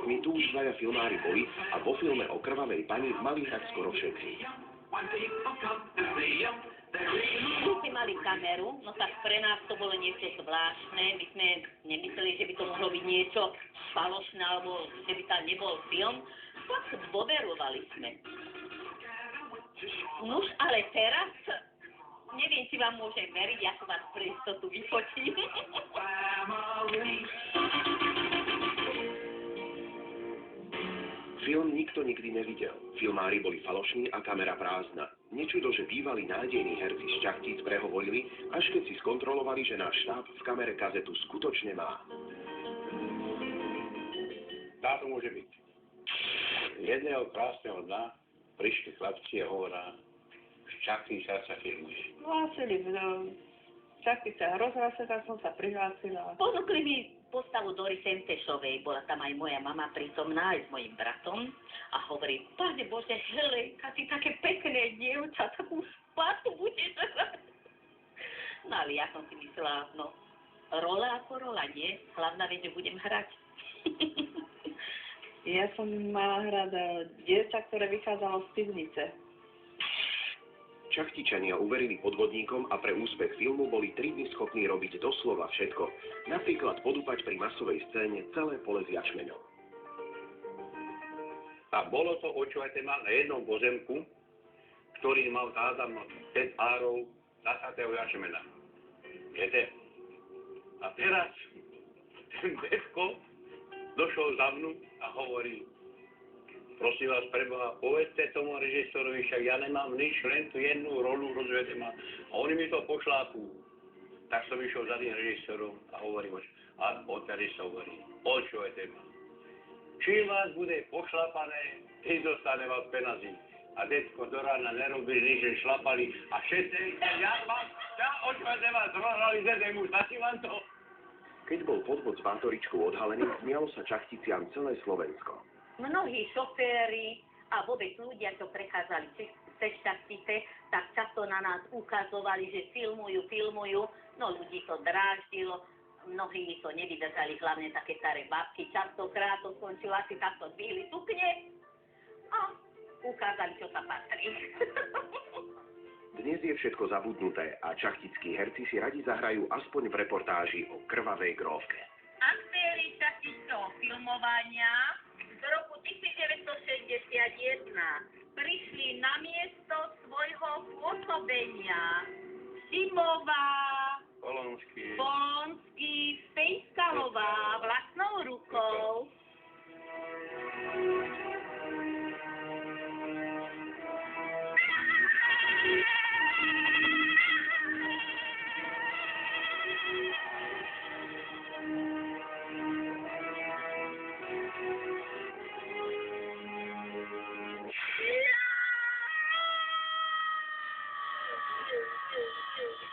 rokmi tu už dvaja filmári boli a vo filme o krvavej pani mali hrať skoro všetci. My sme mali kameru, no tak pre nás to bolo niečo zvláštne. My sme nemysleli, že by to mohlo byť niečo falošné, alebo že by tam nebol film. Tak dôverovali sme. Nuž, ale teraz, neviem, či vám môžem veriť, ako vás pre istotu vyfotím. Film nikto nikdy nevidel. Filmári boli falošní a kamera prázdna. Nečudo, že bývalí nádejní herci z Čachtíc prehovorili, až keď si skontrolovali, že náš štáb v kamere kazetu skutočne má. Táto môže byť. Jedného krásneho dňa prišli chlapci a hovorá, v Čachtícach sa filmuje. Hlásili v Čachtícach rozhlase, tak som sa prihlásila. Ponúkli mi postavu Dory Sentešovej, bola tam aj moja mama prítomná, aj s mojim bratom a hovorí, Pane Bože, Helenka, ty také pekné dievča, takú spatu budeš hrať. No ale ja som si myslela, no, rola ako rola, nie? Hlavná vec, že budem hrať. Ja som mala hrať dievča, ktoré vychádzalo z pivnice. Čachtičania uverili podvodníkom a pre úspech filmu boli 3 dni schopní robiť doslova všetko. Napríklad podúpať pri masovej scéne celé pole s jačmeňom. A bolo to očuvateľ na jednom pozemku, ktorý mal tádam 5 árov nasatého jačmena. Viete? A teraz ten detko došol za mnou a hovorí, prosím vás, preboha, povedzte tomu režisorovi, však ja nemám nič, len tu jednu rolu, rozviete ma. A oni mi to pošlápú. Tak som išiel za tým režisorom a hovorím, a odtedy sa hovorí, počujete ma. Čím vás bude pošlapané, tým dostane vás penazí. A detko do rána nerobili nič, len šlapali. A všetci, počujete vás, rohrali zedemu, stačí vám to? Keď bol podvod s Bátoričkou odhalený, smialo sa Čachticiam celé Slovensko. Mnohí šoféri a vôbec ľudia, čo prechádzali cez Čachtice, tak často na nás ukazovali, že filmujú. No ľudí to dráždilo, mnohí to nevydržali, hlavne také staré babky. Častokrát to skončilo asi takto zdvihli sukne a ukázali, čo sa patrí. Dnes je všetko zabudnuté a čachtickí herci si radi zahrajú aspoň v reportáži o krvavej grófke. Aktéri čachtického filmovania z roku 1961 prišli na miesto svojho pôsobenia. Šimová, Polonsky, Fejskalová vlastnou rukou.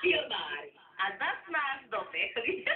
Filmári. A zas nás dobehli.